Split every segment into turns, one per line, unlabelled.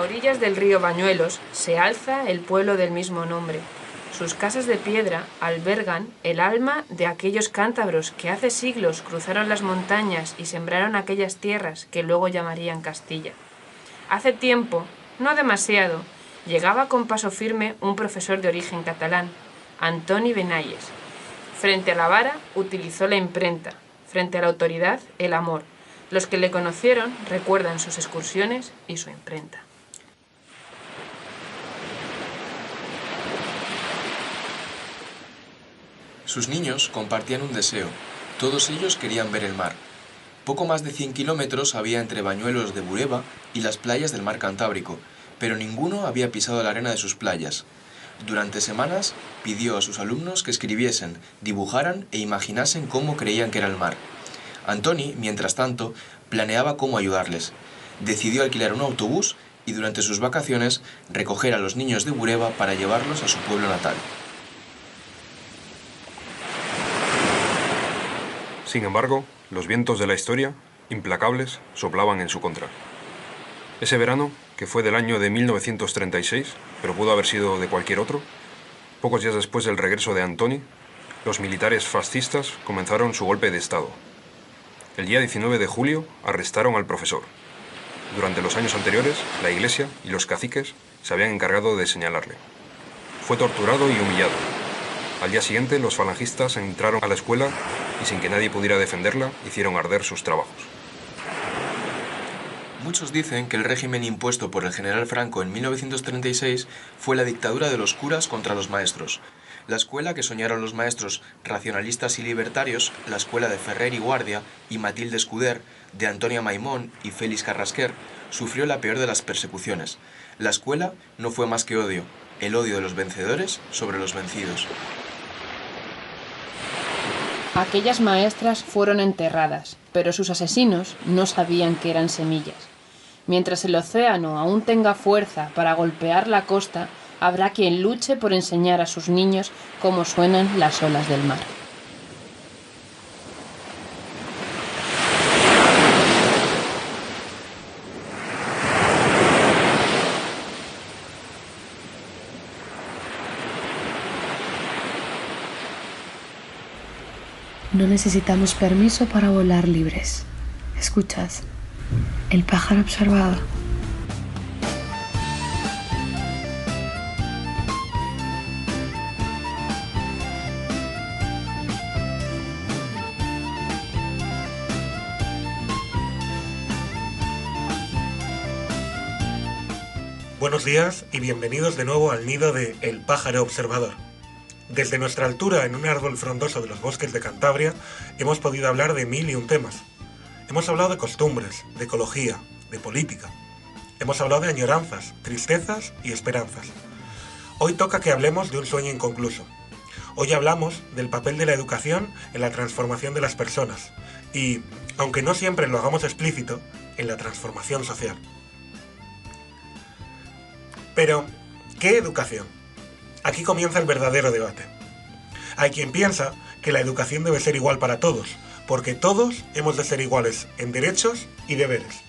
orillas del río Bañuelos se alza el pueblo del mismo nombre. Sus casas de piedra albergan el alma de aquellos cántabros que hace siglos cruzaron las montañas y sembraron aquellas tierras que luego llamarían Castilla. Hace tiempo, no demasiado, llegaba con paso firme un profesor de origen catalán, Antoni Benayes. Frente a la vara utilizó la imprenta, frente a la autoridad el amor. Los que le conocieron recuerdan sus excursiones y su imprenta.
Sus niños compartían un deseo. Todos ellos querían ver el mar. Poco más de 100 kilómetros había entre Bañuelos de Bureba y las playas del mar Cantábrico, pero ninguno había pisado la arena de sus playas. Durante semanas pidió a sus alumnos que escribiesen, dibujaran e imaginasen cómo creían que era el mar. Antoni, mientras tanto, planeaba cómo ayudarles. Decidió alquilar un autobús y durante sus vacaciones recoger a los niños de Bureba para llevarlos a su pueblo natal.
Sin embargo, los vientos de la historia, implacables, soplaban en su contra. Ese verano, que fue del año de 1936, pero pudo haber sido de cualquier otro, pocos días después del regreso de Antoni, los militares fascistas comenzaron su golpe de Estado. El día 19 de julio arrestaron al profesor. Durante los años anteriores, la Iglesia y los caciques se habían encargado de señalarle. Fue torturado y humillado. Al día siguiente, los falangistas entraron a la escuela y, sin que nadie pudiera defenderla, hicieron arder sus trabajos.
Muchos dicen que el régimen impuesto por el general Franco en 1936 fue la dictadura de los curas contra los maestros. La escuela que soñaron los maestros racionalistas y libertarios, la escuela de Ferrer y Guardia y Matilde Escuder, de Antonia Maimón y Félix Carrasquer, sufrió la peor de las persecuciones. La escuela no fue más que odio, el odio de los vencedores sobre los vencidos.
Aquellas maestras fueron enterradas, pero sus asesinos no sabían que eran semillas. Mientras el océano aún tenga fuerza para golpear la costa, habrá quien luche por enseñar a sus niños cómo suenan las olas del mar.
No necesitamos permiso para volar libres. ¿Escuchad? El pájaro observado.
Buenos días y bienvenidos de nuevo al nido de El pájaro observador. Desde nuestra altura en un árbol frondoso de los bosques de Cantabria hemos podido hablar de 1000 y un temas. Hemos hablado de costumbres, de ecología, de política. Hemos hablado de añoranzas, tristezas y esperanzas. Hoy toca que hablemos de un sueño inconcluso. Hoy hablamos del papel de la educación en la transformación de las personas y, aunque no siempre lo hagamos explícito, en la transformación social. Pero, ¿qué educación? Aquí comienza el verdadero debate. Hay quien piensa que la educación debe ser igual para todos, porque todos hemos de ser iguales en derechos y deberes.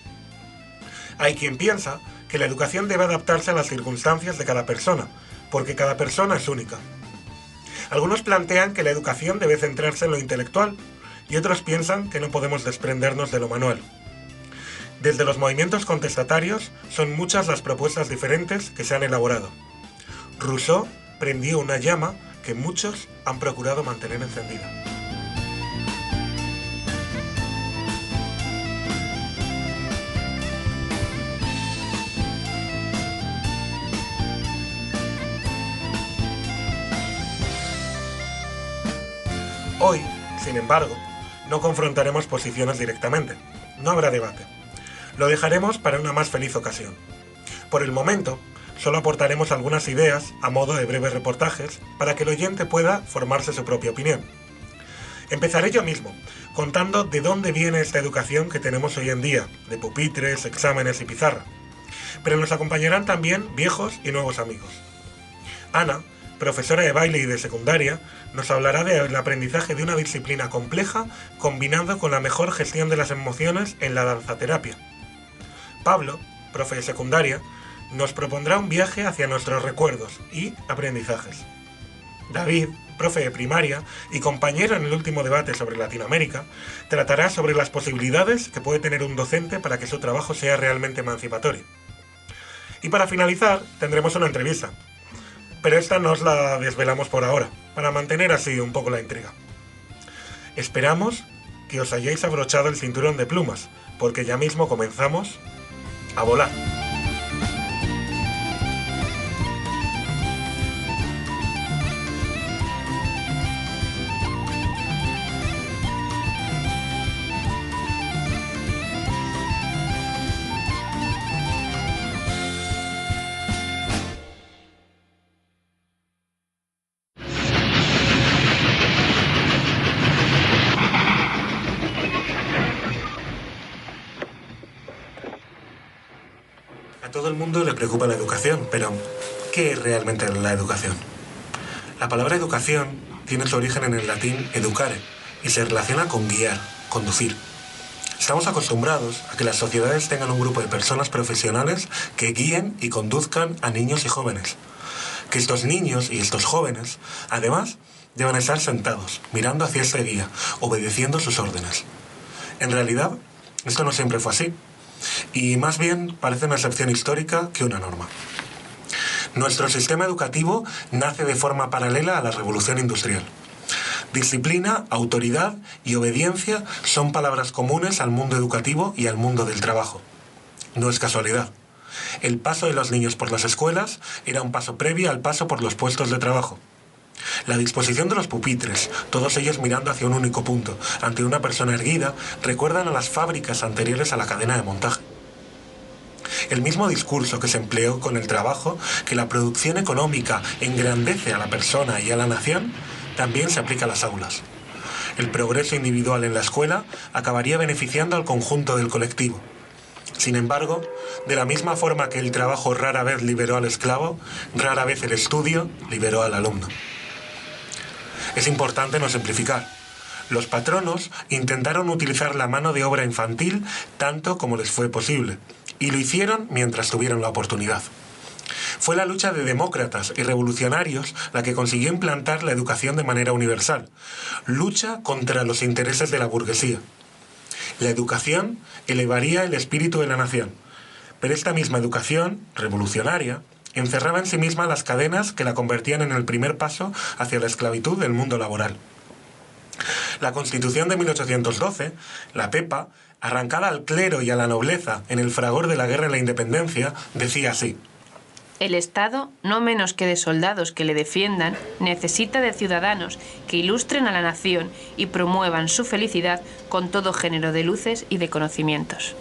Hay quien piensa que la educación debe adaptarse a las circunstancias de cada persona, porque cada persona es única. Algunos plantean que la educación debe centrarse en lo intelectual, y otros piensan que no podemos desprendernos de lo manual. Desde los movimientos contestatarios son muchas las propuestas diferentes que se han elaborado. Rousseau prendió una llama que muchos han procurado mantener encendida. Hoy, sin embargo, no confrontaremos posiciones directamente. No habrá debate. Lo dejaremos para una más feliz ocasión. Por el momento, solo aportaremos algunas ideas a modo de breves reportajes para que el oyente pueda formarse su propia opinión. Empezaré yo mismo, contando de dónde viene esta educación que tenemos hoy en día, de pupitres, exámenes y pizarra. Pero nos acompañarán también viejos y nuevos amigos. Ana, profesora de baile y de secundaria, nos hablará del aprendizaje de una disciplina compleja combinando con la mejor gestión de las emociones en la danzaterapia. Pablo, profe de secundaria, nos propondrá un viaje hacia nuestros recuerdos y aprendizajes. David, profe de primaria y compañero en el último debate sobre Latinoamérica, tratará sobre las posibilidades que puede tener un docente para que su trabajo sea realmente emancipatorio. Y para finalizar, tendremos una entrevista. Pero esta no os la desvelamos por ahora, para mantener así un poco la intriga. Esperamos que os hayáis abrochado el cinturón de plumas, porque ya mismo comenzamos a volar. A todo el mundo le preocupa la educación, pero ¿qué es realmente la educación? La palabra educación tiene su origen en el latín educare y se relaciona con guiar, conducir. Estamos acostumbrados a que las sociedades tengan un grupo de personas profesionales que guíen y conduzcan a niños y jóvenes. Que estos niños y estos jóvenes, además, deban estar sentados, mirando hacia este guía, obedeciendo sus órdenes. En realidad, esto no siempre fue así. Y más bien parece una excepción histórica que una norma. Nuestro sistema educativo nace de forma paralela a la revolución industrial. Disciplina, autoridad y obediencia son palabras comunes al mundo educativo y al mundo del trabajo. No es casualidad. El paso de los niños por las escuelas era un paso previo al paso por los puestos de trabajo. La disposición de los pupitres, todos ellos mirando hacia un único punto, ante una persona erguida, recuerdan a las fábricas anteriores a la cadena de montaje. El mismo discurso que se empleó con el trabajo, que la producción económica engrandece a la persona y a la nación, también se aplica a las aulas. El progreso individual en la escuela acabaría beneficiando al conjunto del colectivo. Sin embargo, de la misma forma que el trabajo rara vez liberó al esclavo, rara vez el estudio liberó al alumno. Es importante no simplificar. Los patronos intentaron utilizar la mano de obra infantil tanto como les fue posible, y lo hicieron mientras tuvieron la oportunidad. Fue la lucha de demócratas y revolucionarios la que consiguió implantar la educación de manera universal, lucha contra los intereses de la burguesía. La educación elevaría el espíritu de la nación, pero esta misma educación, revolucionaria, encerraba en sí misma las cadenas que la convertían en el primer paso hacia la esclavitud del mundo laboral. La Constitución de 1812, la PEPA, arrancada al clero y a la nobleza en el fragor de la Guerra de la Independencia, decía así:
El Estado, no menos que de soldados que le defiendan, necesita de ciudadanos que ilustren a la nación y promuevan su felicidad con todo género de luces y de conocimientos.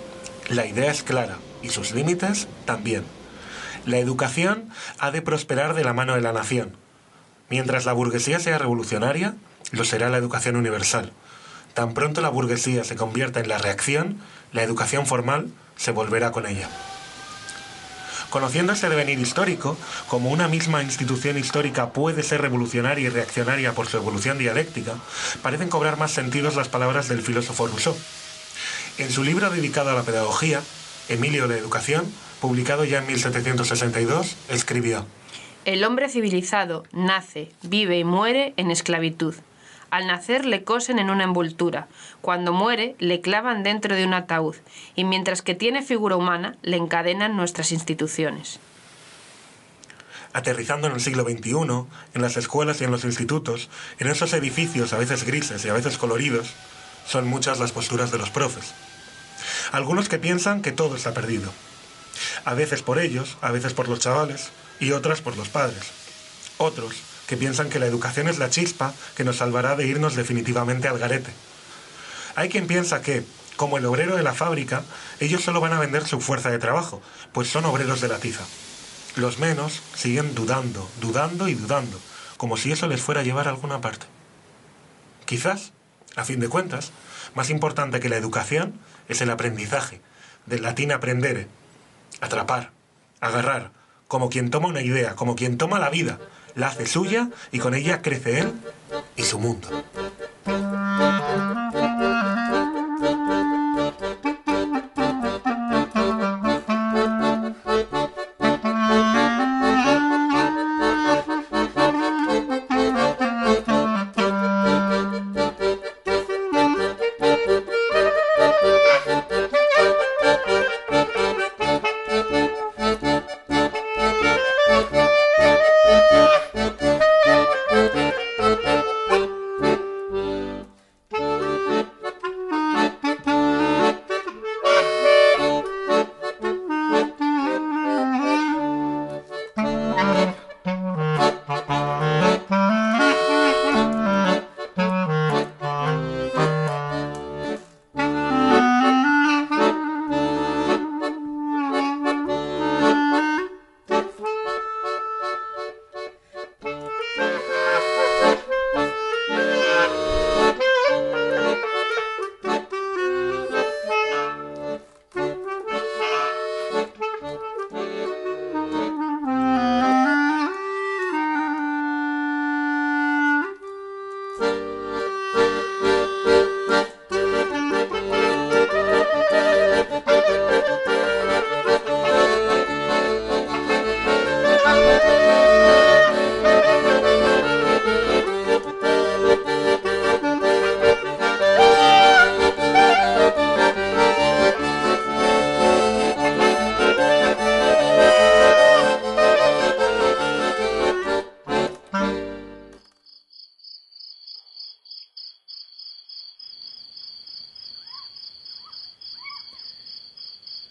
La idea es clara, y sus límites también. La educación ha de prosperar de la mano de la nación. Mientras la burguesía sea revolucionaria, lo será la educación universal. Tan pronto la burguesía se convierta en la reacción, la educación formal se volverá con ella. Conociendo este devenir histórico, como una misma institución histórica puede ser revolucionaria y reaccionaria por su evolución dialéctica, parecen cobrar más sentidos las palabras del filósofo Rousseau. En su libro dedicado a la pedagogía, Emilio la Educación, publicado ya en 1762, escribió:
El hombre civilizado nace, vive y muere en esclavitud. Al nacer le cosen en una envoltura, cuando muere le clavan dentro de un ataúd, y mientras que tiene figura humana le encadenan nuestras instituciones.
Aterrizando en el siglo XXI, en las escuelas y en los institutos, en esos edificios a veces grises y a veces coloridos, son muchas las posturas de los profes. Algunos que piensan que todo está perdido. A veces por ellos, a veces por los chavales, y otras por los padres. Otros que piensan que la educación es la chispa que nos salvará de irnos definitivamente al garete. Hay quien piensa que, como el obrero de la fábrica, ellos solo van a vender su fuerza de trabajo, pues son obreros de la tiza. Los menos siguen dudando, dudando y dudando, como si eso les fuera a llevar a alguna parte. Quizás, a fin de cuentas, más importante que la educación es el aprendizaje, del latín aprendere, atrapar, agarrar, como quien toma una idea, como quien toma la vida, la hace suya y con ella crece él y su mundo.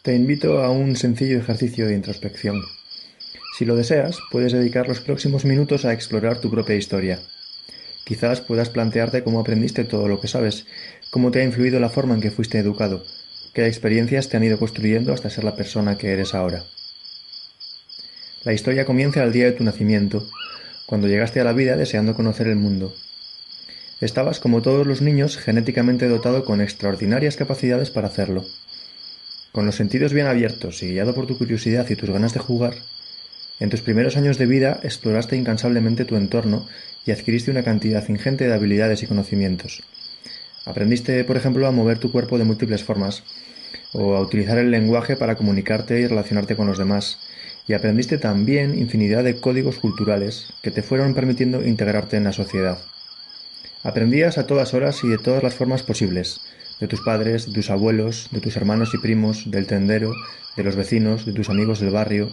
Te invito a un sencillo ejercicio de introspección. Si lo deseas, puedes dedicar los próximos minutos a explorar tu propia historia. Quizás puedas plantearte cómo aprendiste todo lo que sabes, cómo te ha influido la forma en que fuiste educado, qué experiencias te han ido construyendo hasta ser la persona que eres ahora. La historia comienza al día de tu nacimiento, cuando llegaste a la vida deseando conocer el mundo. Estabas, como todos los niños, genéticamente dotado con extraordinarias capacidades para hacerlo. Con los sentidos bien abiertos y guiado por tu curiosidad y tus ganas de jugar, en tus primeros años de vida exploraste incansablemente tu entorno y adquiriste una cantidad ingente de habilidades y conocimientos. Aprendiste, por ejemplo, a mover tu cuerpo de múltiples formas, o a utilizar el lenguaje para comunicarte y relacionarte con los demás, y aprendiste también infinidad de códigos culturales que te fueron permitiendo integrarte en la sociedad. Aprendías a todas horas y de todas las formas posibles, de tus padres, de tus abuelos, de tus hermanos y primos, del tendero, de los vecinos, de tus amigos del barrio.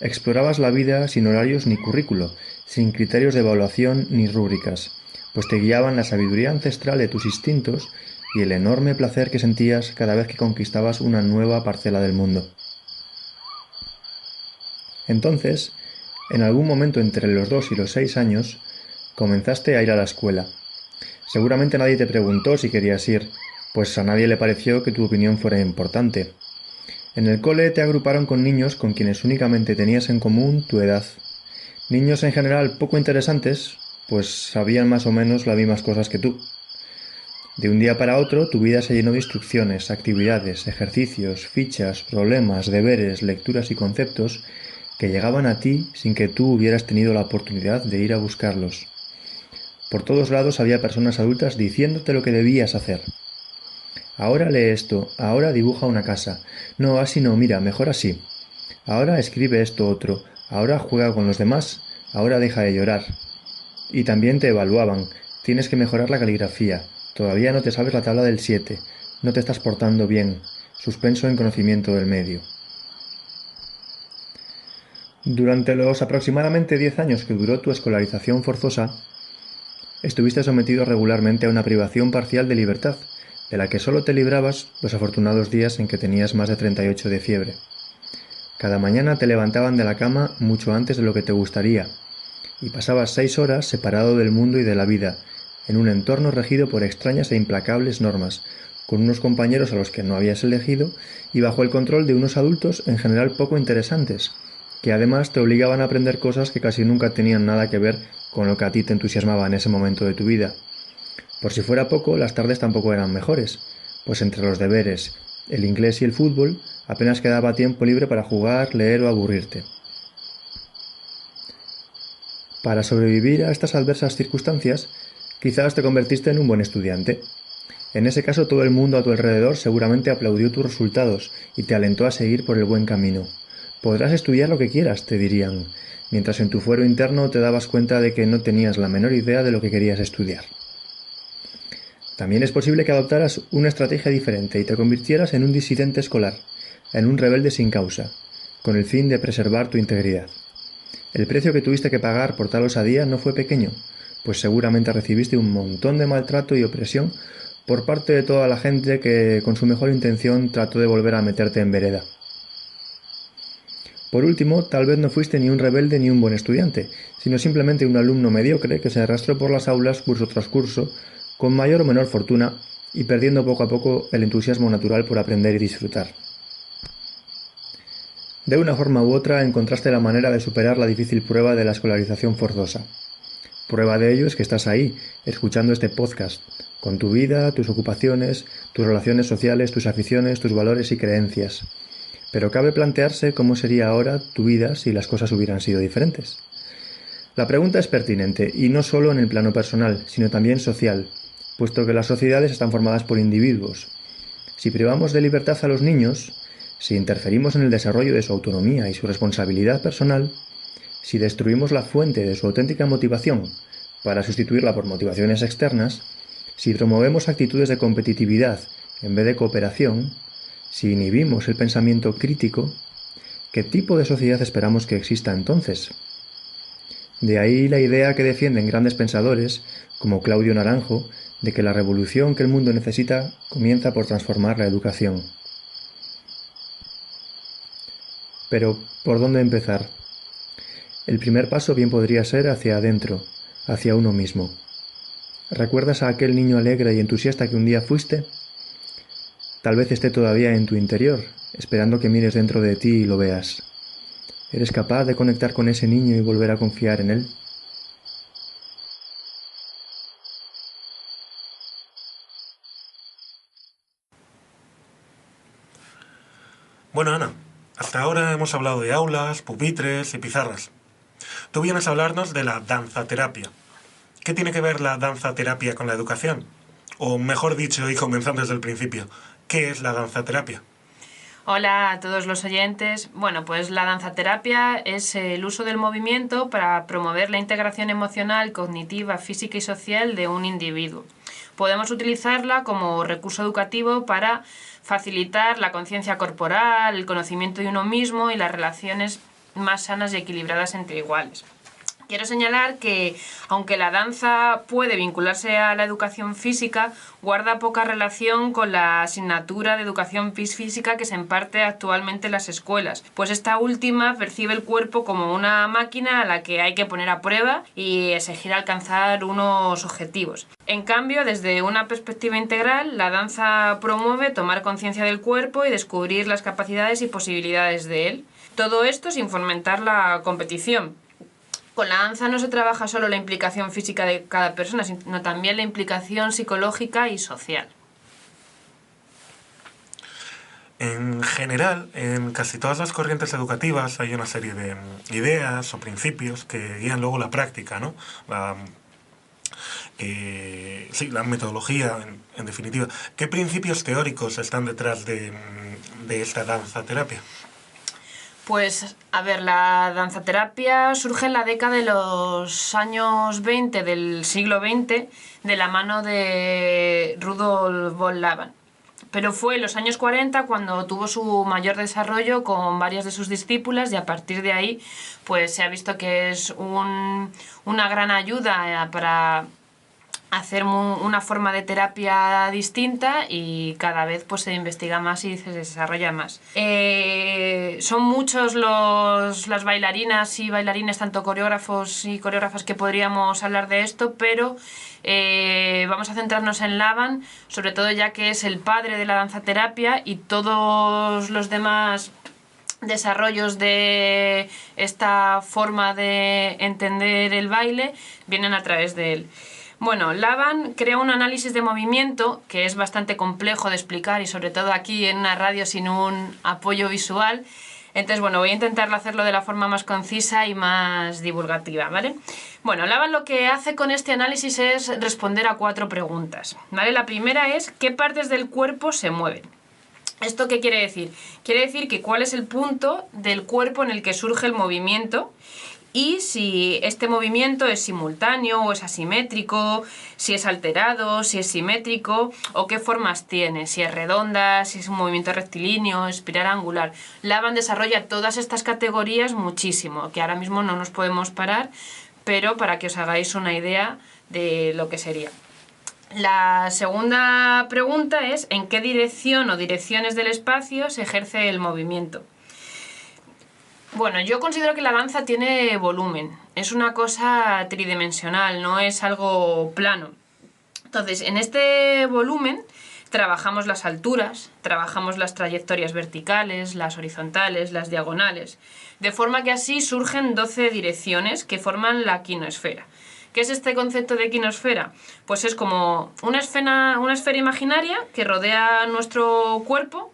Explorabas la vida sin horarios ni currículo, sin criterios de evaluación ni rúbricas, pues te guiaban la sabiduría ancestral de tus instintos y el enorme placer que sentías cada vez que conquistabas una nueva parcela del mundo. Entonces, en algún momento entre los 2 y los 6 años, comenzaste a ir a la escuela. Seguramente nadie te preguntó si querías ir, pues a nadie le pareció que tu opinión fuera importante. En el cole te agruparon con niños con quienes únicamente tenías en común tu edad. Niños en general poco interesantes, pues sabían más o menos las mismas cosas que tú. De un día para otro tu vida se llenó de instrucciones, actividades, ejercicios, fichas, problemas, deberes, lecturas y conceptos que llegaban a ti sin que tú hubieras tenido la oportunidad de ir a buscarlos. Por todos lados había personas adultas diciéndote lo que debías hacer. Ahora lee esto, ahora dibuja una casa. No, así no, mira, mejor así. Ahora escribe esto otro, ahora juega con los demás, ahora deja de llorar. Y también te evaluaban. Tienes que mejorar la caligrafía. Todavía no te sabes la tabla del 7. No te estás portando bien. Suspenso en conocimiento del medio. Durante los aproximadamente 10 años que duró tu escolarización forzosa, estuviste sometido regularmente a una privación parcial de libertad, de la que solo te librabas los afortunados días en que tenías más de 38 de fiebre. Cada mañana te levantaban de la cama mucho antes de lo que te gustaría, y pasabas 6 horas separado del mundo y de la vida, en un entorno regido por extrañas e implacables normas, con unos compañeros a los que no habías elegido y bajo el control de unos adultos en general poco interesantes, que además te obligaban a aprender cosas que casi nunca tenían nada que ver con lo que a ti te entusiasmaba en ese momento de tu vida. Por si fuera poco, las tardes tampoco eran mejores, pues entre los deberes, el inglés y el fútbol apenas quedaba tiempo libre para jugar, leer o aburrirte. Para sobrevivir a estas adversas circunstancias, quizás te convertiste en un buen estudiante. En ese caso, todo el mundo a tu alrededor seguramente aplaudió tus resultados y te alentó a seguir por el buen camino. Podrás estudiar lo que quieras, te dirían, mientras en tu fuero interno te dabas cuenta de que no tenías la menor idea de lo que querías estudiar. También es posible que adoptaras una estrategia diferente y te convirtieras en un disidente escolar, en un rebelde sin causa, con el fin de preservar tu integridad. El precio que tuviste que pagar por tal osadía no fue pequeño, pues seguramente recibiste un montón de maltrato y opresión por parte de toda la gente que, con su mejor intención, trató de volver a meterte en vereda. Por último, tal vez no fuiste ni un rebelde ni un buen estudiante, sino simplemente un alumno mediocre que se arrastró por las aulas curso tras curso, con mayor o menor fortuna y perdiendo poco a poco el entusiasmo natural por aprender y disfrutar. De una forma u otra encontraste la manera de superar la difícil prueba de la escolarización forzosa. Prueba de ello es que estás ahí, escuchando este podcast, con tu vida, tus ocupaciones, tus relaciones sociales, tus aficiones, tus valores y creencias. Pero cabe plantearse cómo sería ahora tu vida si las cosas hubieran sido diferentes. La pregunta es pertinente, y no solo en el plano personal, sino también social, puesto que las sociedades están formadas por individuos. Si privamos de libertad a los niños, si interferimos en el desarrollo de su autonomía y su responsabilidad personal, si destruimos la fuente de su auténtica motivación para sustituirla por motivaciones externas, si promovemos actitudes de competitividad en vez de cooperación, si inhibimos el pensamiento crítico, ¿qué tipo de sociedad esperamos que exista entonces? De ahí la idea que defienden grandes pensadores, como Claudio Naranjo, de que la revolución que el mundo necesita comienza por transformar la educación. Pero, ¿por dónde empezar? El primer paso bien podría ser hacia adentro, hacia uno mismo. ¿Recuerdas a aquel niño alegre y entusiasta que un día fuiste? Tal vez esté todavía en tu interior, esperando que mires dentro de ti y lo veas. ¿Eres capaz de conectar con ese niño y volver a confiar en él?
Bueno, Ana, hasta ahora hemos hablado de aulas, pupitres y pizarras. Tú vienes a hablarnos de la danzaterapia. ¿Qué tiene que ver la danzaterapia con la educación? O mejor dicho, y comenzando desde el principio, ¿qué es la danzaterapia?
Hola a todos los oyentes. Bueno, pues la danzaterapia es el uso del movimiento para promover la integración emocional, cognitiva, física y social de un individuo. Podemos utilizarla como recurso educativo para facilitar la conciencia corporal, el conocimiento de uno mismo y las relaciones más sanas y equilibradas entre iguales. Quiero señalar que, aunque la danza puede vincularse a la educación física, guarda poca relación con la asignatura de educación física que se imparte actualmente en las escuelas, pues esta última percibe el cuerpo como una máquina a la que hay que poner a prueba y exigir alcanzar unos objetivos. En cambio, desde una perspectiva integral, la danza promueve tomar conciencia del cuerpo y descubrir las capacidades y posibilidades de él. Todo esto sin fomentar la competición. Con la danza no se trabaja solo la implicación física de cada persona, sino también la implicación psicológica y social.
En general, en casi todas las corrientes educativas hay una serie de ideas o principios que guían luego la práctica, ¿no? La metodología, en definitiva. ¿Qué principios teóricos están detrás de esta danzaterapia?
Pues, a ver, la danzaterapia surge en la década de los años 20 del siglo XX de la mano de Rudolf von Laban. Pero fue en los años 40 cuando tuvo su mayor desarrollo con varias de sus discípulas y a partir de ahí pues se ha visto que es una gran ayuda para hacer una forma de terapia distinta y cada vez pues se investiga más y se desarrolla más. Son muchos las bailarinas y bailarines, tanto coreógrafos y coreógrafas, que podríamos hablar de esto, pero vamos a centrarnos en Laban, sobre todo ya que es el padre de la danzaterapia y todos los demás desarrollos de esta forma de entender el baile vienen a través de él. Bueno, Laban crea un análisis de movimiento que es bastante complejo de explicar y sobre todo aquí en una radio sin un apoyo visual. Entonces, bueno, voy a intentar hacerlo de la forma más concisa y más divulgativa, ¿vale? Bueno, Laban lo que hace con este análisis es responder a 4 preguntas, ¿vale? La primera es ¿qué partes del cuerpo se mueven? ¿Esto qué quiere decir? Quiere decir que cuál es el punto del cuerpo en el que surge el movimiento y si este movimiento es simultáneo o es asimétrico, si es alterado, si es simétrico o qué formas tiene, si es redonda, si es un movimiento rectilíneo, espiral, angular. Laban desarrolla todas estas categorías muchísimo, que ahora mismo no nos podemos parar, pero para que os hagáis una idea de lo que sería. La segunda pregunta es ¿en qué dirección o direcciones del espacio se ejerce el movimiento? Bueno, yo considero que la danza tiene volumen, es una cosa tridimensional, no es algo plano. Entonces, en este volumen trabajamos las alturas, trabajamos las trayectorias verticales, las horizontales, las diagonales, de forma que así surgen 12 direcciones que forman la quinosfera. ¿Qué es este concepto de quinosfera? Pues es como una esfera imaginaria que rodea nuestro cuerpo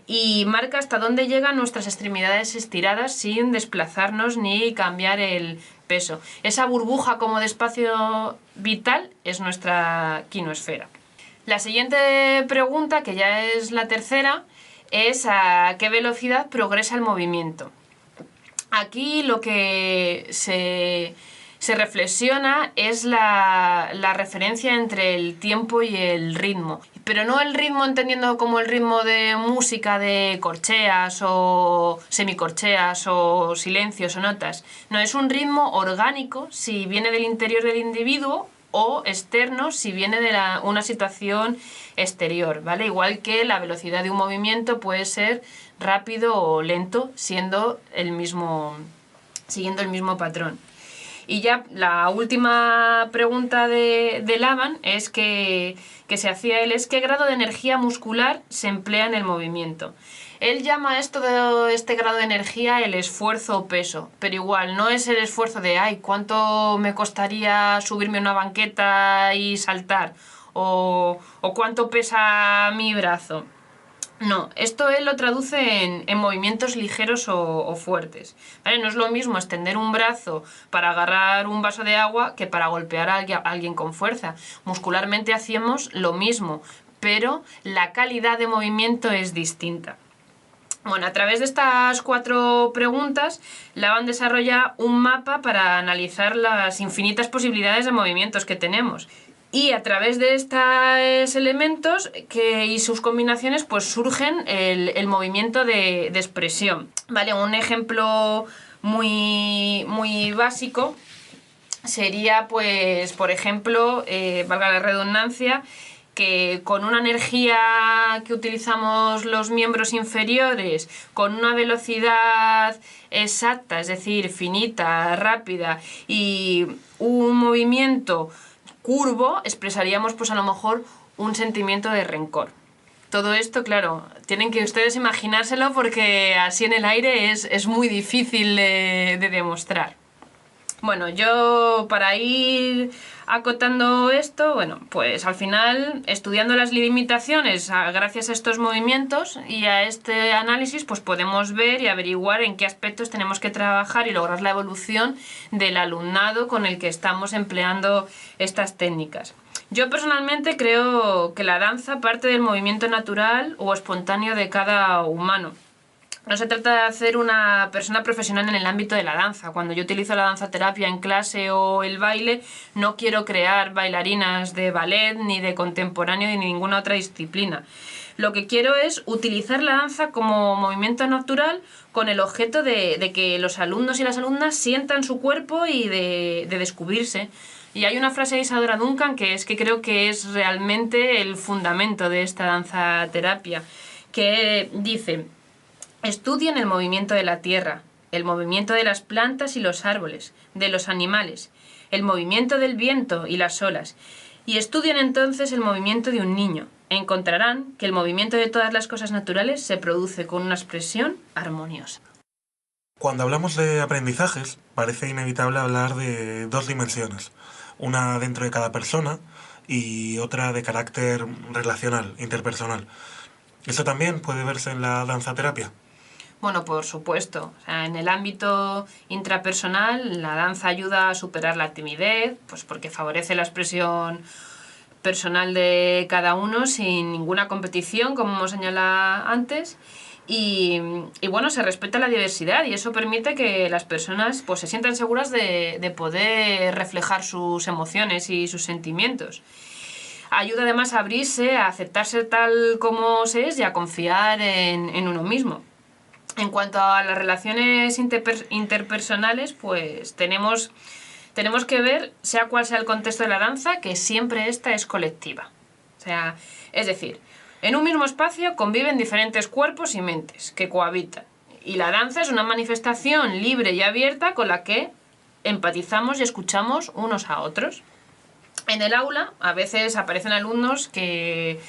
y marca hasta dónde llegan nuestras extremidades estiradas sin desplazarnos ni cambiar el peso. Esa burbuja como de espacio vital es nuestra quinosfera. La siguiente pregunta, que ya es la tercera, es ¿a qué velocidad progresa el movimiento? Aquí lo que se reflexiona es la referencia entre el tiempo y el ritmo. Pero no el ritmo entendiendo como el ritmo de música de corcheas o semicorcheas o silencios o notas. No, es un ritmo orgánico, si viene del interior del individuo, o externo si viene de una situación exterior, ¿vale? Igual que la velocidad de un movimiento puede ser rápido o lento, siguiendo el mismo patrón. Y ya la última pregunta de Laban es que se hacía él es ¿qué grado de energía muscular se emplea en el movimiento? Él llama este grado de energía el esfuerzo o peso, pero igual no es el esfuerzo de ay, ¿cuánto me costaría subirme a una banqueta y saltar? O ¿cuánto pesa mi brazo? No, esto él lo traduce en movimientos ligeros o fuertes, ¿vale? No es lo mismo extender un brazo para agarrar un vaso de agua que para golpear a alguien con fuerza. Muscularmente hacemos lo mismo, pero la calidad de movimiento es distinta. Bueno, a través de estas 4 preguntas, Laban desarrolla un mapa para analizar las infinitas posibilidades de movimientos que tenemos. Y a través de estos elementos y sus combinaciones, pues surgen el movimiento de expresión. ¿Vale? Un ejemplo muy básico sería, pues, por ejemplo, valga la redundancia, que con una energía que utilizamos los miembros inferiores, con una velocidad exacta, es decir, finita, rápida, y un movimiento curvo, expresaríamos pues a lo mejor un sentimiento de rencor. Todo esto, claro, tienen que ustedes imaginárselo porque así en el aire es muy difícil de demostrar. Bueno, yo para ir acotando esto, bueno, pues al final, estudiando las limitaciones gracias a estos movimientos y a este análisis, pues podemos ver y averiguar en qué aspectos tenemos que trabajar y lograr la evolución del alumnado con el que estamos empleando estas técnicas. Yo personalmente creo que la danza parte del movimiento natural o espontáneo de cada humano. No se trata de hacer una persona profesional en el ámbito de la danza. Cuando yo utilizo la danzaterapia en clase o el baile, no quiero crear bailarinas de ballet, ni de contemporáneo, ni ninguna otra disciplina. Lo que quiero es utilizar la danza como movimiento natural con el objeto de que los alumnos y las alumnas sientan su cuerpo y de descubrirse. Y hay una frase de Isadora Duncan que creo que es realmente el fundamento de esta danzaterapia, que dice: estudien el movimiento de la tierra, el movimiento de las plantas y los árboles, de los animales, el movimiento del viento y las olas, y estudien entonces el movimiento de un niño. Encontrarán que el movimiento de todas las cosas naturales se produce con una expresión armoniosa.
Cuando hablamos de aprendizajes, parece inevitable hablar de 2 dimensiones, una dentro de cada persona y otra de carácter relacional, interpersonal. ¿Eso también puede verse en la danzaterapia?
Bueno, por supuesto. O sea, en el ámbito intrapersonal, la danza ayuda a superar la timidez, pues porque favorece la expresión personal de cada uno sin ninguna competición, como hemos señalado antes. Y bueno, se respeta la diversidad y eso permite que las personas pues se sientan seguras de poder reflejar sus emociones y sus sentimientos. Ayuda además a abrirse, a aceptarse tal como se es y a confiar en uno mismo. En cuanto a las relaciones interpersonales, pues tenemos que ver, sea cual sea el contexto de la danza, que siempre esta es colectiva. O sea, es decir, en un mismo espacio conviven diferentes cuerpos y mentes que cohabitan. Y la danza es una manifestación libre y abierta con la que empatizamos y escuchamos unos a otros. En el aula a veces aparecen alumnos que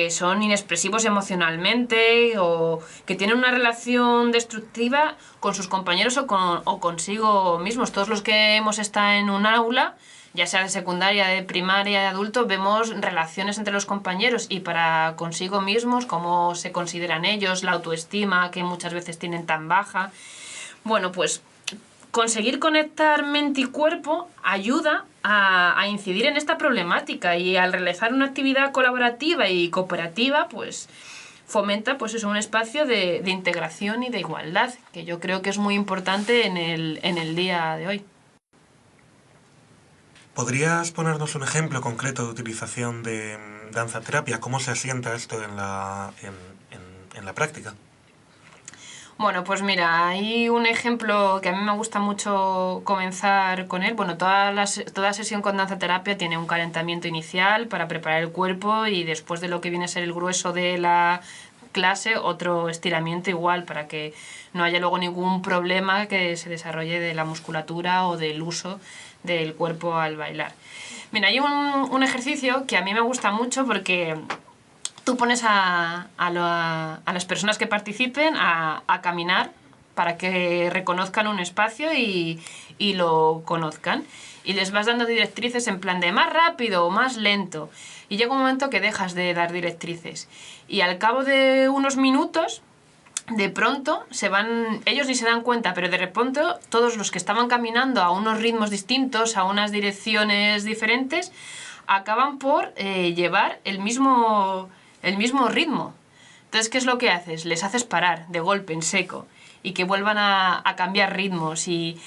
son inexpresivos emocionalmente o que tienen una relación destructiva con sus compañeros o consigo mismos. Todos los que hemos estado en un aula, ya sea de secundaria, de primaria, de adulto, vemos relaciones entre los compañeros y para consigo mismos, cómo se consideran ellos, la autoestima que muchas veces tienen tan baja. Bueno, pues conseguir conectar mente y cuerpo ayuda a incidir en esta problemática y al realizar una actividad colaborativa y cooperativa, pues fomenta pues eso, un espacio de integración y de igualdad, que yo creo que es muy importante en el día de hoy.
¿Podrías ponernos un ejemplo concreto de utilización de danzaterapia? ¿Cómo se asienta esto en la práctica?
Bueno, pues mira, hay un ejemplo que a mí me gusta mucho comenzar con él. Bueno, toda sesión con danzaterapia tiene un calentamiento inicial para preparar el cuerpo y después de lo que viene a ser el grueso de la clase, otro estiramiento igual para que no haya luego ningún problema que se desarrolle de la musculatura o del uso del cuerpo al bailar. Mira, hay un ejercicio que a mí me gusta mucho porque tú pones a las personas que participen a caminar para que reconozcan un espacio y lo conozcan. Y les vas dando directrices en plan de más rápido o más lento. Y llega un momento que dejas de dar directrices. Y al cabo de unos minutos, de pronto se van, ellos ni se dan cuenta, pero de repente todos los que estaban caminando a unos ritmos distintos, a unas direcciones diferentes, acaban por llevar el mismo ritmo. Entonces, ¿qué es lo que haces? Les haces parar de golpe, en seco, y que vuelvan a cambiar ritmos. Y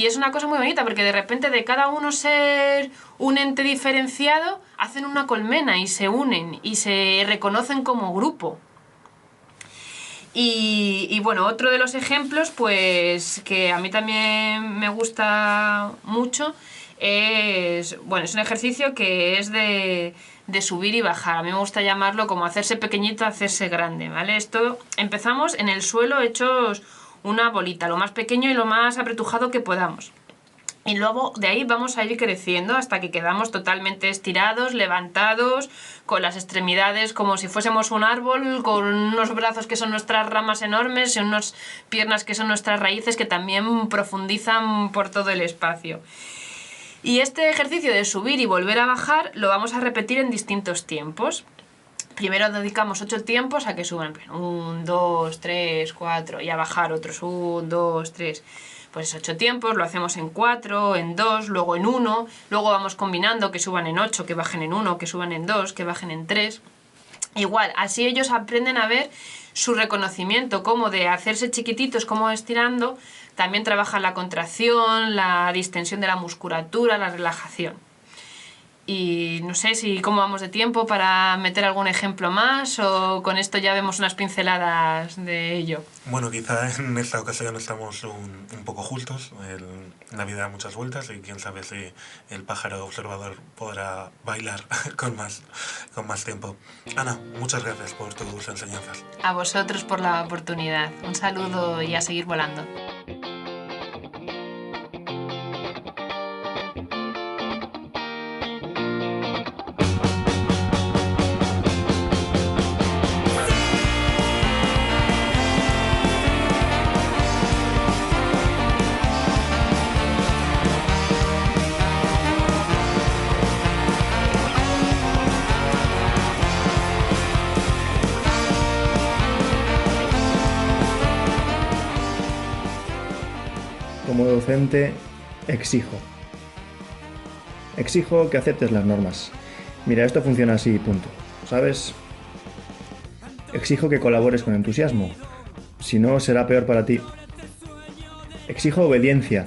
es una cosa muy bonita, porque de repente de cada uno ser un ente diferenciado, hacen una colmena y se unen y se reconocen como grupo. Y bueno, otro de los ejemplos, pues que a mí también me gusta mucho, es un ejercicio que es de subir y bajar. A mí me gusta llamarlo como hacerse pequeñito, hacerse grande, ¿vale? Esto empezamos en el suelo hechos una bolita, lo más pequeño y lo más apretujado que podamos. Y luego de ahí vamos a ir creciendo hasta que quedamos totalmente estirados, levantados, con las extremidades como si fuésemos un árbol, con unos brazos que son nuestras ramas enormes y unas piernas que son nuestras raíces que también profundizan por todo el espacio. Y este ejercicio de subir y volver a bajar lo vamos a repetir en distintos tiempos. Primero dedicamos 8 tiempos a que suban 1, 2, 3, 4 y a bajar otros 1, 2, 3. Pues 8 tiempos, lo hacemos en 4, en 2, luego en 1, luego vamos combinando que suban en 8, que bajen en 1, que suban en 2, que bajen en 3. Igual, así ellos aprenden a ver su reconocimiento, como de hacerse chiquititos, como estirando, también trabajan la contracción, la distensión de la musculatura, la relajación. Y no sé cómo vamos de tiempo para meter algún ejemplo más o con esto ya vemos unas pinceladas de ello.
Bueno, quizá en esta ocasión estamos un poco justos. La vida da muchas vueltas y quién sabe si el pájaro observador podrá bailar con más tiempo. Ana, muchas gracias por tus enseñanzas.
A vosotros por la oportunidad. Un saludo y a seguir volando.
Como docente, exijo. Exijo que aceptes las normas. Mira, esto funciona así, punto. ¿Sabes? Exijo que colabores con entusiasmo. Si no, será peor para ti. Exijo obediencia.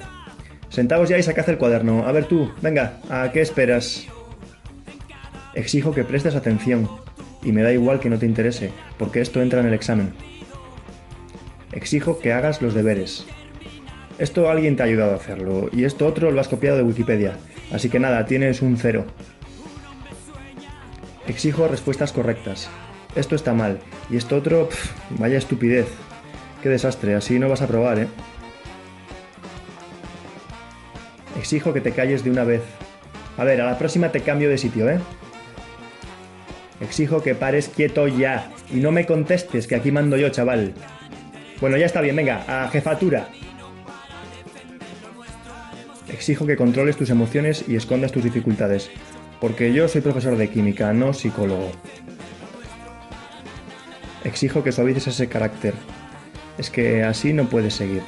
Sentaos ya y sacad el cuaderno. A ver tú, venga, ¿a qué esperas? Exijo que prestes atención. Y me da igual que no te interese, porque esto entra en el examen. Exijo que hagas los deberes. Esto alguien te ha ayudado a hacerlo, y esto otro lo has copiado de Wikipedia, así que nada, tienes un 0. Exijo respuestas correctas. Esto está mal, y esto otro, vaya estupidez. Qué desastre, así no vas a probar, ¿eh? Exijo que te calles de una vez. A ver, a la próxima te cambio de sitio, ¿eh? Exijo que pares quieto ya, y no me contestes, que aquí mando yo, chaval. Bueno, ya está bien, venga, a jefatura. Exijo que controles tus emociones y escondas tus dificultades, porque yo soy profesor de química, no psicólogo. Exijo que suavices ese carácter. Es que así no puedes seguir.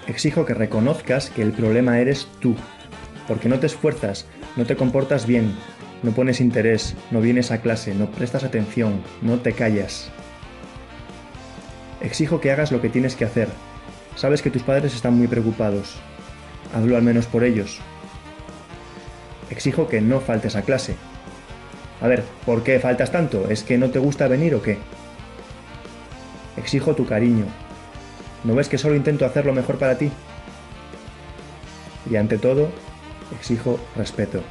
Exijo que reconozcas que el problema eres tú, porque no te esfuerzas, no te comportas bien, no pones interés, no vienes a clase, no prestas atención, no te callas. Exijo que hagas lo que tienes que hacer. Sabes que tus padres están muy preocupados. Hazlo al menos por ellos. Exijo que no faltes a clase. A ver, ¿por qué faltas tanto? ¿Es que no te gusta venir o qué? Exijo tu cariño. ¿No ves que solo intento hacer lo mejor para ti? Y ante todo, exijo respeto.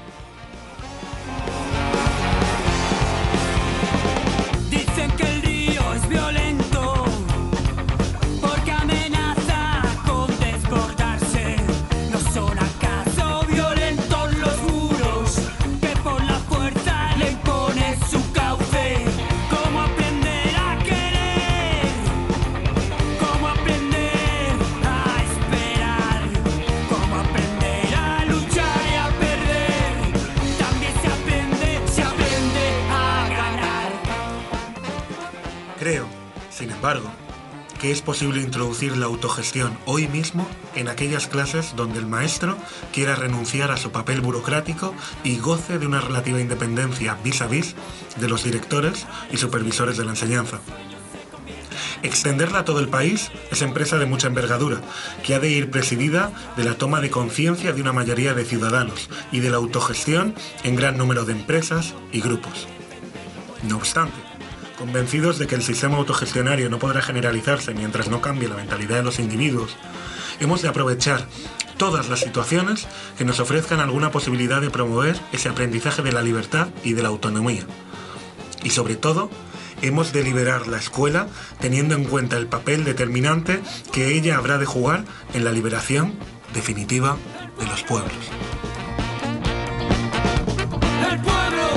Dicen que el río es violento porque amenaza con desbordarse. ¿No son acaso violentos los muros que por la fuerza le imponen su cauce? ¿Cómo aprender a querer? ¿Cómo aprender a esperar? ¿Cómo aprender a luchar y a perder? También se aprende a ganar.
Creo, sin embargo, que es posible introducir la autogestión hoy mismo en aquellas clases donde el maestro quiera renunciar a su papel burocrático y goce de una relativa independencia vis a vis de los directores y supervisores de la enseñanza. Extenderla a todo el país es empresa de mucha envergadura, que ha de ir presidida de la toma de conciencia de una mayoría de ciudadanos y de la autogestión en gran número de empresas y grupos. No obstante, convencidos de que el sistema autogestionario no podrá generalizarse mientras no cambie la mentalidad de los individuos, hemos de aprovechar todas las situaciones que nos ofrezcan alguna posibilidad de promover ese aprendizaje de la libertad y de la autonomía. Y sobre todo, hemos de liberar la escuela teniendo en cuenta el papel determinante que ella habrá de jugar en la liberación definitiva de los pueblos.
El pueblo,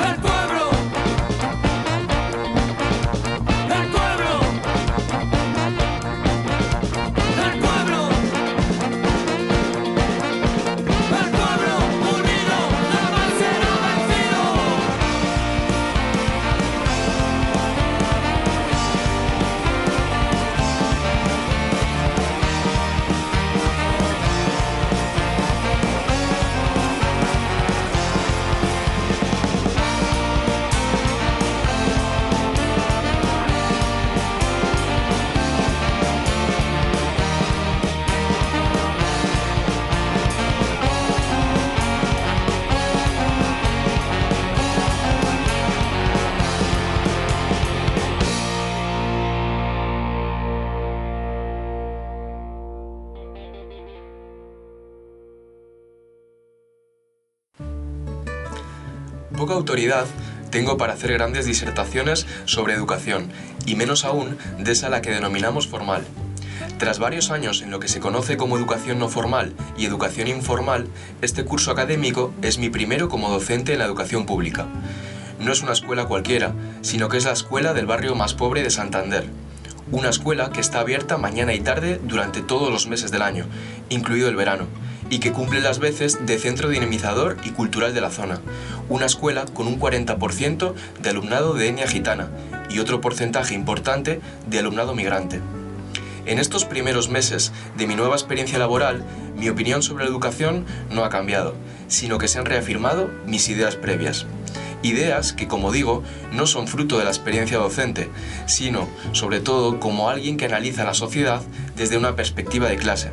el pueblo, el pueblo, el pueblo, el pueblo unido jamás será vencido.
Poca autoridad tengo para hacer grandes disertaciones sobre educación, y menos aún de esa a la que denominamos formal. Tras varios años en lo que se conoce como educación no formal y educación informal, este curso académico es mi primero como docente en la educación pública. No es una escuela cualquiera, sino que es la escuela del barrio más pobre de Santander. Una escuela que está abierta mañana y tarde durante todos los meses del año, incluido el verano, y que cumple las veces de centro dinamizador y cultural de la zona. Una escuela con un 40% de alumnado de etnia gitana y otro porcentaje importante de alumnado migrante. En estos primeros meses de mi nueva experiencia laboral, mi opinión sobre la educación no ha cambiado, sino que se han reafirmado mis ideas previas. Ideas que, como digo, no son fruto de la experiencia docente, sino, sobre todo, como alguien que analiza la sociedad desde una perspectiva de clase.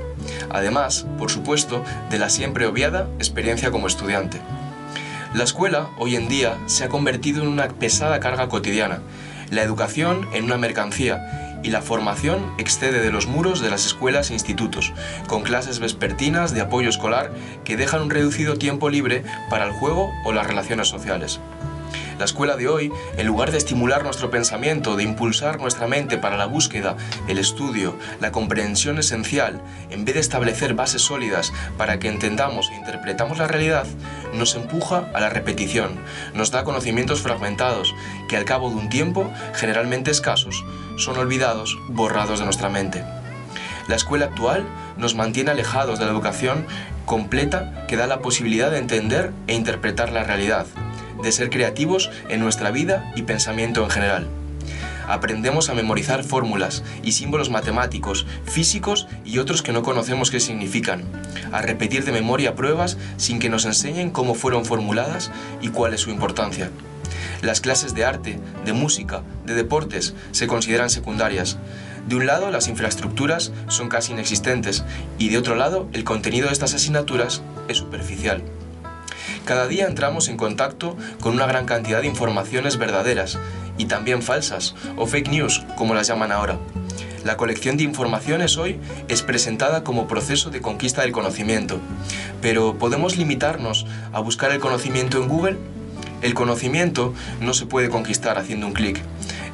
Además, por supuesto, de la siempre obviada experiencia como estudiante. La escuela, hoy en día, se ha convertido en una pesada carga cotidiana, la educación en una mercancía, y la formación excede de los muros de las escuelas e institutos, con clases vespertinas de apoyo escolar que dejan un reducido tiempo libre para el juego o las relaciones sociales. La escuela de hoy, en lugar de estimular nuestro pensamiento, de impulsar nuestra mente para la búsqueda, el estudio, la comprensión esencial, en vez de establecer bases sólidas para que entendamos e interpretamos la realidad, nos empuja a la repetición, nos da conocimientos fragmentados que al cabo de un tiempo, generalmente escasos, son olvidados, borrados de nuestra mente. La escuela actual nos mantiene alejados de la educación completa que da la posibilidad de entender e interpretar la realidad, de ser creativos en nuestra vida y pensamiento en general. Aprendemos a memorizar fórmulas y símbolos matemáticos, físicos y otros que no conocemos qué significan, a repetir de memoria pruebas sin que nos enseñen cómo fueron formuladas y cuál es su importancia. Las clases de arte, de música, de deportes se consideran secundarias. De un lado, las infraestructuras son casi inexistentes y de otro lado, el contenido de estas asignaturas es superficial. Cada día entramos en contacto con una gran cantidad de informaciones verdaderas y también falsas, o fake news, como las llaman ahora. La colección de informaciones hoy es presentada como proceso de conquista del conocimiento. Pero ¿podemos limitarnos a buscar el conocimiento en Google? El conocimiento no se puede conquistar haciendo un clic.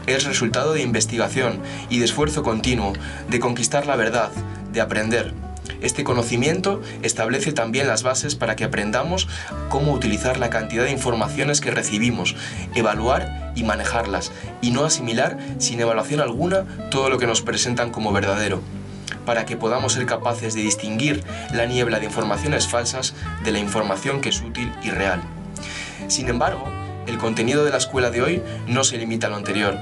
Es resultado de investigación y de esfuerzo continuo, de conquistar la verdad, de aprender. Este conocimiento establece también las bases para que aprendamos cómo utilizar la cantidad de informaciones que recibimos, evaluar y manejarlas, y no asimilar sin evaluación alguna todo lo que nos presentan como verdadero, para que podamos ser capaces de distinguir la niebla de informaciones falsas de la información que es útil y real. Sin embargo, el contenido de la escuela de hoy no se limita a lo anterior.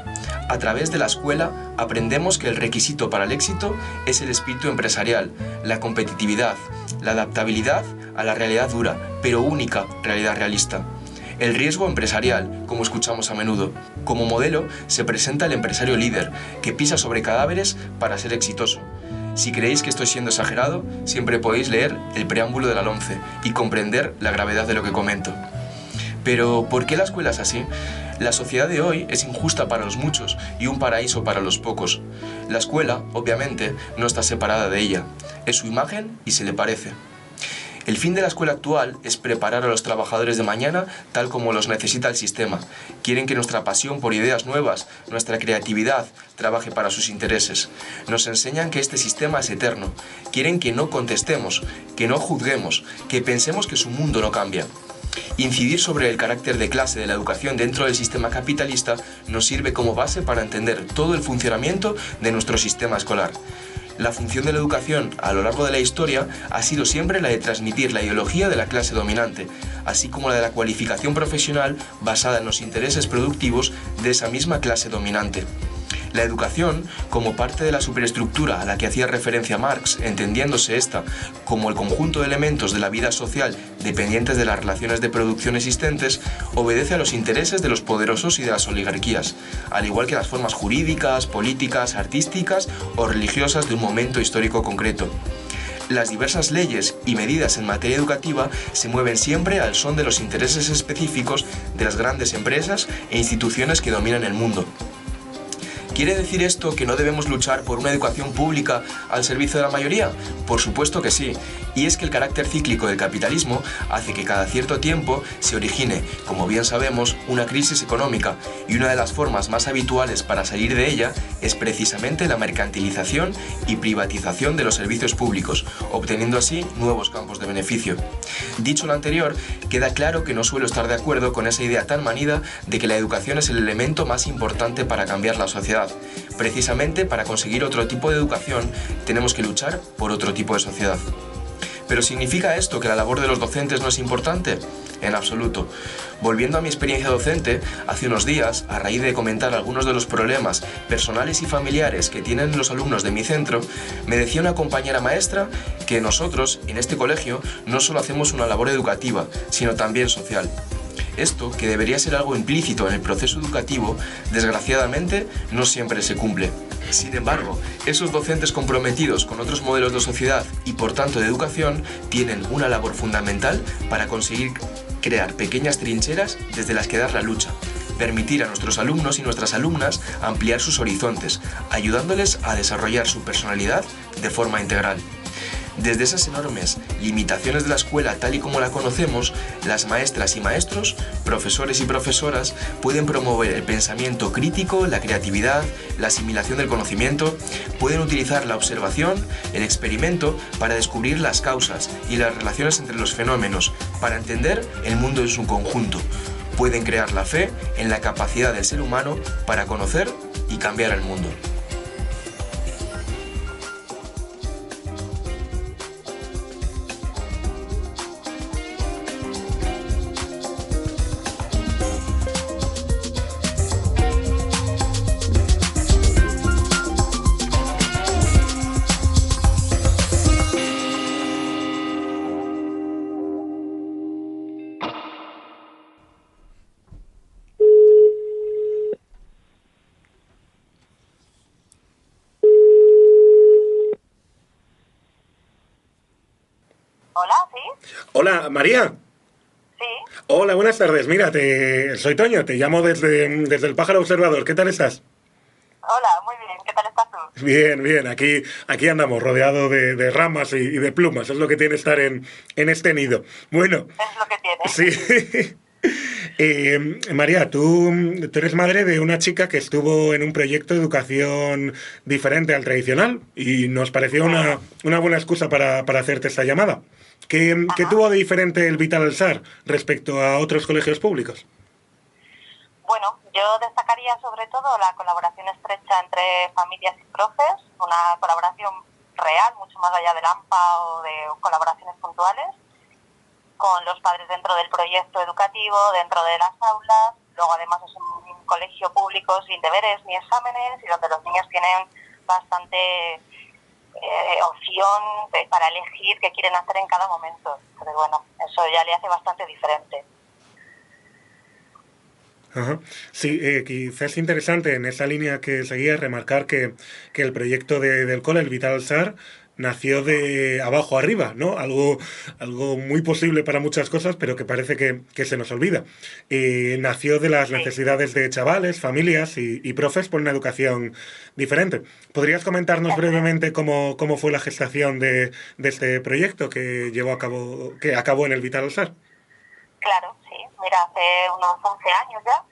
A través de la escuela aprendemos que el requisito para el éxito es el espíritu empresarial, la competitividad, la adaptabilidad a la realidad dura, pero única realidad realista. El riesgo empresarial, como escuchamos a menudo. Como modelo se presenta el empresario líder, que pisa sobre cadáveres para ser exitoso. Si creéis que estoy siendo exagerado, siempre podéis leer el preámbulo de la LOMCE y comprender la gravedad de lo que comento. Pero, ¿por qué la escuela es así? La sociedad de hoy es injusta para los muchos y un paraíso para los pocos. La escuela, obviamente, no está separada de ella. Es su imagen y se le parece. El fin de la escuela actual es preparar a los trabajadores de mañana tal como los necesita el sistema. Quieren que nuestra pasión por ideas nuevas, nuestra creatividad, trabaje para sus intereses. Nos enseñan que este sistema es eterno. Quieren que no contestemos, que no juzguemos, que pensemos que su mundo no cambia. Incidir sobre el carácter de clase de la educación dentro del sistema capitalista nos sirve como base para entender todo el funcionamiento de nuestro sistema escolar. La función de la educación a lo largo de la historia ha sido siempre la de transmitir la ideología de la clase dominante, así como la de la cualificación profesional basada en los intereses productivos de esa misma clase dominante. La educación, como parte de la superestructura a la que hacía referencia Marx, entendiéndose esta como el conjunto de elementos de la vida social dependientes de las relaciones de producción existentes, obedece a los intereses de los poderosos y de las oligarquías, al igual que las formas jurídicas, políticas, artísticas o religiosas de un momento histórico concreto. Las diversas leyes y medidas en materia educativa se mueven siempre al son de los intereses específicos de las grandes empresas e instituciones que dominan el mundo. ¿Quiere decir esto que no debemos luchar por una educación pública al servicio de la mayoría? Por supuesto que sí, y es que el carácter cíclico del capitalismo hace que cada cierto tiempo se origine, como bien sabemos, una crisis económica, y una de las formas más habituales para salir de ella es precisamente la mercantilización y privatización de los servicios públicos, obteniendo así nuevos campos de beneficio. Dicho lo anterior, queda claro que no suelo estar de acuerdo con esa idea tan manida de que la educación es el elemento más importante para cambiar la sociedad. Precisamente para conseguir otro tipo de educación tenemos que luchar por otro tipo de sociedad. ¿Pero significa esto que la labor de los docentes no es importante? En absoluto. Volviendo a mi experiencia docente, hace unos días, a raíz de comentar algunos de los problemas personales y familiares que tienen los alumnos de mi centro, me decía una compañera maestra que nosotros, en este colegio, no solo hacemos una labor educativa, sino también social. Esto, que debería ser algo implícito en el proceso educativo, desgraciadamente no siempre se cumple. Sin embargo, esos docentes comprometidos con otros modelos de sociedad y por tanto de educación tienen una labor fundamental para conseguir crear pequeñas trincheras desde las que dar la lucha, permitir a nuestros alumnos y nuestras alumnas ampliar sus horizontes, ayudándoles a desarrollar su personalidad de forma integral. Desde esas enormes limitaciones de la escuela tal y como la conocemos, las maestras y maestros, profesores y profesoras pueden promover el pensamiento crítico, la creatividad, la asimilación del conocimiento, pueden utilizar la observación, el experimento para descubrir las causas y las relaciones entre los fenómenos, para entender el mundo en su conjunto. Pueden crear la fe en la capacidad del ser humano para conocer y cambiar el mundo.
Hola, ¿sí?
Hola, María.
Sí.
Hola, buenas tardes. Mira, soy Toño, te llamo desde el Pájaro Observador. ¿Qué tal estás?
Hola, muy bien. ¿Qué tal estás tú?
Bien, bien. Aquí andamos, rodeado de ramas y de plumas. Es lo que tiene estar en este nido. Bueno,
Es lo que tiene.
sí. María, tú eres madre de una chica que estuvo en un proyecto de educación diferente al tradicional y nos pareció una buena excusa para hacerte esta llamada. ¿Qué tuvo de diferente el Vital Alsar respecto a otros colegios públicos?
Bueno, yo destacaría sobre todo la colaboración estrecha entre familias y profes, una colaboración real, mucho más allá del AMPA o de colaboraciones puntuales, con los padres dentro del proyecto educativo, dentro de las aulas. Luego además es un colegio público sin deberes ni exámenes y donde los niños tienen bastante opción para elegir qué quieren hacer en cada momento. Entonces bueno, eso ya le hace bastante diferente.
Ajá. Sí, quizás es interesante en esa línea que seguía remarcar que el proyecto del cole, el Vital Alsar, nació de abajo arriba, ¿no? Algo muy posible para muchas cosas, pero que parece que se nos olvida. Nació de las necesidades de chavales, familias y profes por una educación diferente. ¿Podrías comentarnos brevemente cómo fue la gestación de este proyecto que acabó en el Vital Alsar?
Claro, sí. Mira, hace unos 11 años ya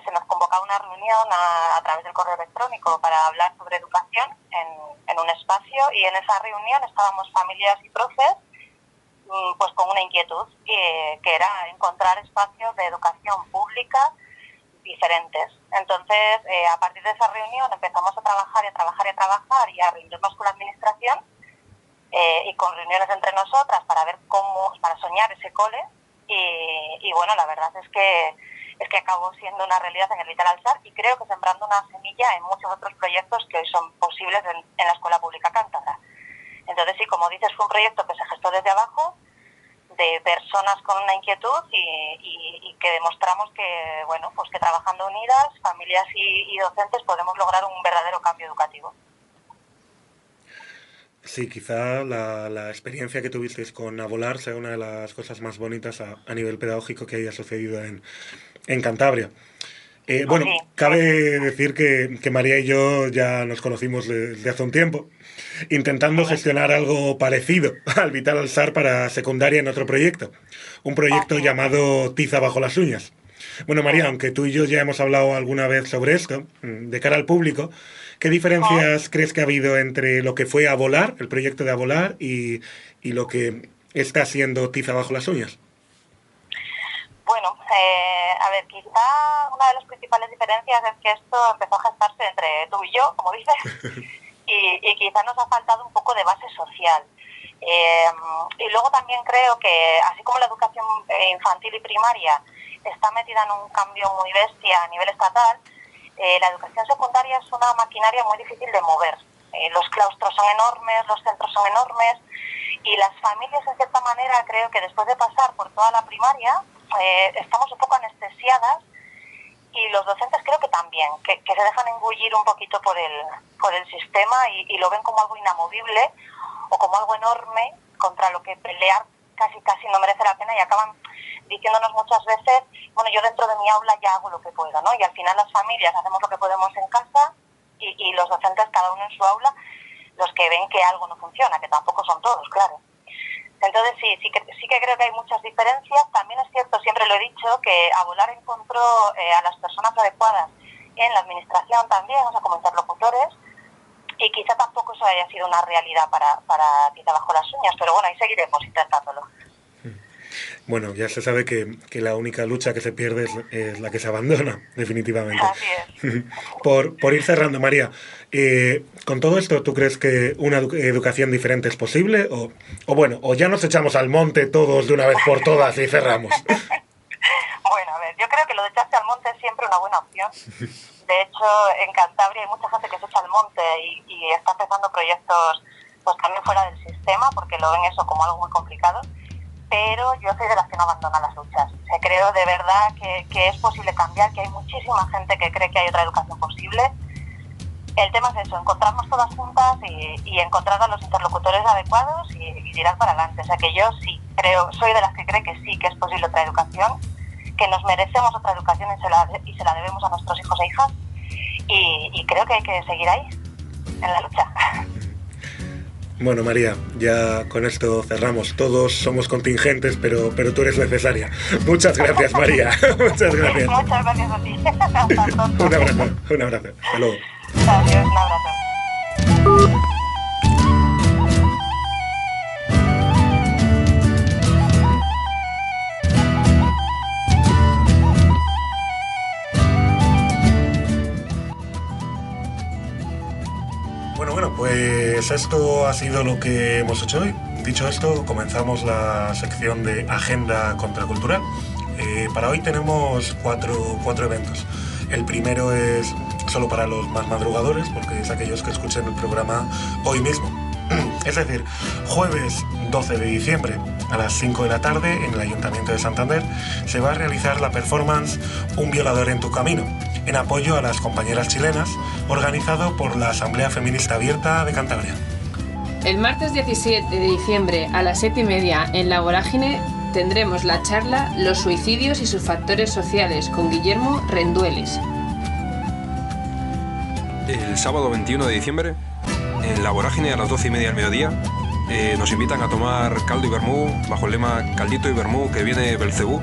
se nos convocaba una reunión a través del correo electrónico para hablar sobre educación en un espacio y en esa reunión estábamos familias y profes pues con una inquietud que era encontrar espacios de educación pública diferentes. Entonces, a partir de esa reunión empezamos a trabajar y a reunirnos con la administración y con reuniones entre nosotras para ver para soñar ese cole. Y bueno, la verdad es que acabó siendo una realidad en el Vital Alsar y creo que sembrando una semilla en muchos otros proyectos que hoy son posibles en la Escuela Pública Cántabra. Entonces sí, como dices, fue un proyecto que se gestó desde abajo, de personas con una inquietud y que demostramos que, bueno, pues que trabajando unidas, familias y docentes podemos lograr un verdadero cambio educativo.
Sí, quizá la experiencia que tuvisteis con Abolar sea una de las cosas más bonitas a nivel pedagógico que haya sucedido en Cantabria. Bueno,
Sí.
cabe decir que María y yo ya nos conocimos desde hace un tiempo, intentando gestionar algo parecido al Vital Alsar para secundaria en otro proyecto, un proyecto llamado Tiza bajo las uñas. Bueno, María, aunque tú y yo ya hemos hablado alguna vez sobre esto, de cara al público, ¿qué diferencias crees que ha habido entre lo que fue Abolar, el proyecto de Abolar, y lo que está siendo Tiza bajo las uñas?
Bueno, a ver, quizá una de las principales diferencias es que esto empezó a gestarse entre tú y yo, como dices, y quizá nos ha faltado un poco de base social. Y luego también creo que, así como la educación infantil y primaria está metida en un cambio muy bestia a nivel estatal, la educación secundaria es una maquinaria muy difícil de mover. Los claustros son enormes, los centros son enormes, y las familias, en cierta manera, creo que después de pasar por toda la primaria, estamos un poco anestesiadas, y los docentes creo que también, que se dejan engullir un poquito por el sistema y lo ven como algo inamovible o como algo enorme contra lo que pelear casi no merece la pena, y acaban diciéndonos muchas veces, bueno, yo dentro de mi aula ya hago lo que puedo, ¿no? Y al final las familias hacemos lo que podemos en casa y los docentes, cada uno en su aula, los que ven que algo no funciona, que tampoco son todos, claro. Entonces sí que creo que hay muchas diferencias. También es cierto, siempre lo he dicho, que Abolar encontró a las personas adecuadas en la administración también, o sea, como interlocutores, y quizá tampoco eso haya sido una realidad para Tiza bajo las uñas, pero bueno, ahí seguiremos intentándolo.
Bueno, ya se sabe que la única lucha que se pierde es la que se abandona, definitivamente.
Así es.
Por ir cerrando, María, con todo esto, ¿tú crees que una educación diferente es posible? O ya nos echamos al monte todos de una vez por todas y cerramos?
Bueno, a ver, yo creo que lo de echarse al monte es siempre una buena opción. De hecho, en Cantabria hay mucha gente que se echa al monte y está empezando proyectos pues también fuera del sistema, porque lo ven eso como algo muy complicado. Pero yo soy de las que no abandonan las luchas. O sea, creo de verdad que es posible cambiar, que hay muchísima gente que cree que hay otra educación posible. El tema es eso, encontrarnos todas juntas y encontrar a los interlocutores adecuados y tirar para adelante. O sea, que yo sí, soy de las que cree que sí, que es posible otra educación, que nos merecemos otra educación y se la debemos a nuestros hijos e hijas, y creo que hay que seguir ahí, en la lucha.
Bueno, María, ya con esto cerramos. Todos somos contingentes, pero tú eres necesaria. Muchas gracias, María. Muchas gracias.
Muchas gracias a ti. Hasta pronto.
Un abrazo. Hasta luego.
Adiós, un abrazo.
Bueno, pues esto ha sido lo que hemos hecho hoy. Dicho esto, comenzamos la sección de Agenda Contracultural. Para hoy tenemos cuatro eventos. El primero es solo para los más madrugadores, porque es aquellos que escuchen el programa hoy mismo. Es decir, jueves 12 de diciembre a las 5 de la tarde en el Ayuntamiento de Santander se va a realizar la performance Un violador en tu camino, en apoyo a las compañeras chilenas, organizado por la Asamblea Feminista Abierta de Cantabria.
El martes 17 de diciembre a las 7:30 en La Vorágine tendremos la charla Los suicidios y sus factores sociales con Guillermo Rendueles.
El sábado 21 de diciembre, en La Vorágine a las 12:30 del mediodía, nos invitan a tomar caldo y vermú bajo el lema Caldito y vermú que viene Belcebú.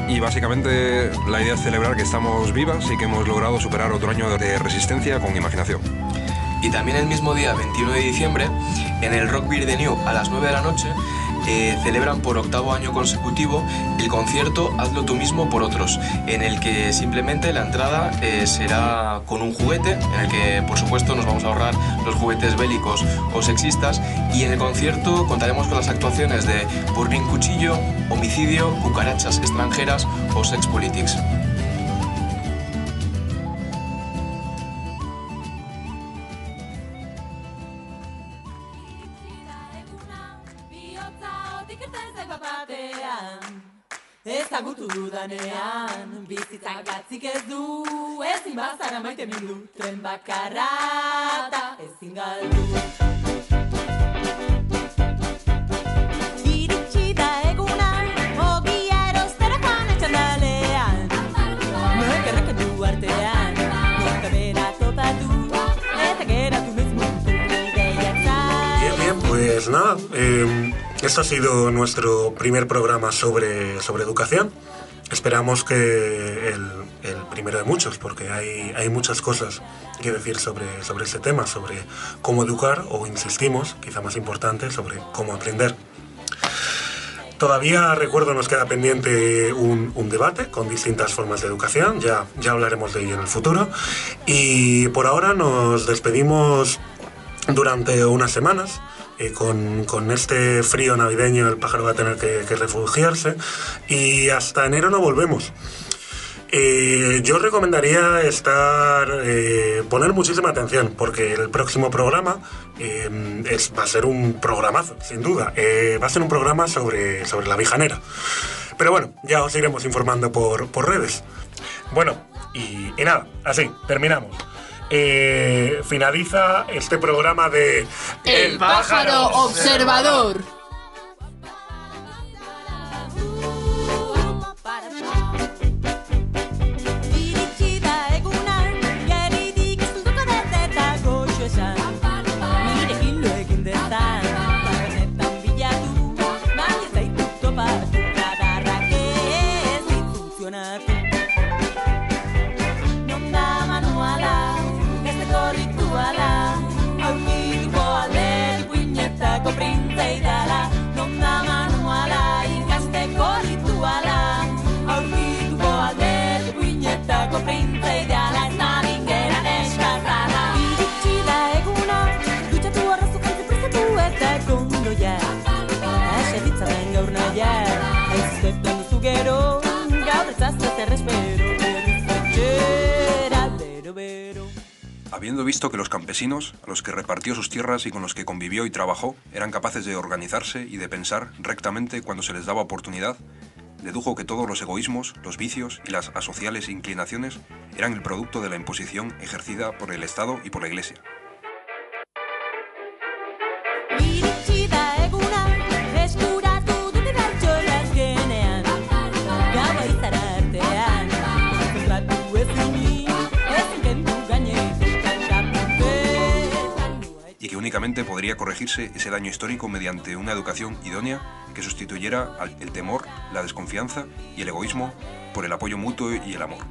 Y básicamente la idea es celebrar que estamos vivas y que hemos logrado superar otro año de resistencia con imaginación.
Y también el mismo día, 21 de diciembre, en el Rock Beer de New a las 9 de la noche, celebran por 8º año consecutivo el concierto Hazlo tú mismo por otros, en el que simplemente la entrada será con un juguete, en el que por supuesto nos vamos a ahorrar los juguetes bélicos o sexistas, y en el concierto contaremos con las actuaciones de Burning Cuchillo, Homicidio, Cucarachas Extranjeras o Sex Politics.
Ezagutu dudanean, bizitzak gatzik ez du, ezin bazara maite mindu, tren bakarra eta ezin galdu. Iritsi da eguna, ogia erostera joan etxandalean, noek errekendu artean, noek bera topatu, eta geratu noiz mundu ideiak zai.
Bien, pues nada, esto ha sido nuestro primer programa sobre educación. Esperamos que el primero de muchos, porque hay muchas cosas que decir sobre este tema, sobre cómo educar, o insistimos, quizá más importante, sobre cómo aprender. Todavía, recuerdo, nos queda pendiente un debate con distintas formas de educación, ya hablaremos de ello en el futuro. Y por ahora nos despedimos durante unas semanas. Con este frío navideño el pájaro va a tener que refugiarse, y hasta enero no volvemos. Yo recomendaría poner muchísima atención, porque el próximo programa va a ser un programazo, sin duda. Va a ser un programa sobre la vijanera. Pero bueno, ya os iremos informando por redes. Bueno, y nada, así, terminamos. Finaliza este programa de
El pájaro observador.
Habiendo visto que los campesinos, a los que repartió sus tierras y con los que convivió y trabajó, eran capaces de organizarse y de pensar rectamente cuando se les daba oportunidad, dedujo que todos los egoísmos, los vicios y las asociales inclinaciones eran el producto de la imposición ejercida por el Estado y por la Iglesia.
Iritsi da eguna, eskuratu dute
únicamente podría corregirse ese daño histórico mediante una educación idónea que sustituyera el temor, la desconfianza y el egoísmo por el apoyo mutuo y el amor.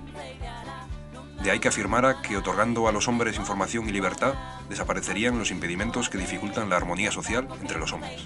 De ahí que afirmara que otorgando a los hombres información y libertad desaparecerían los impedimentos que dificultan la armonía social entre los hombres.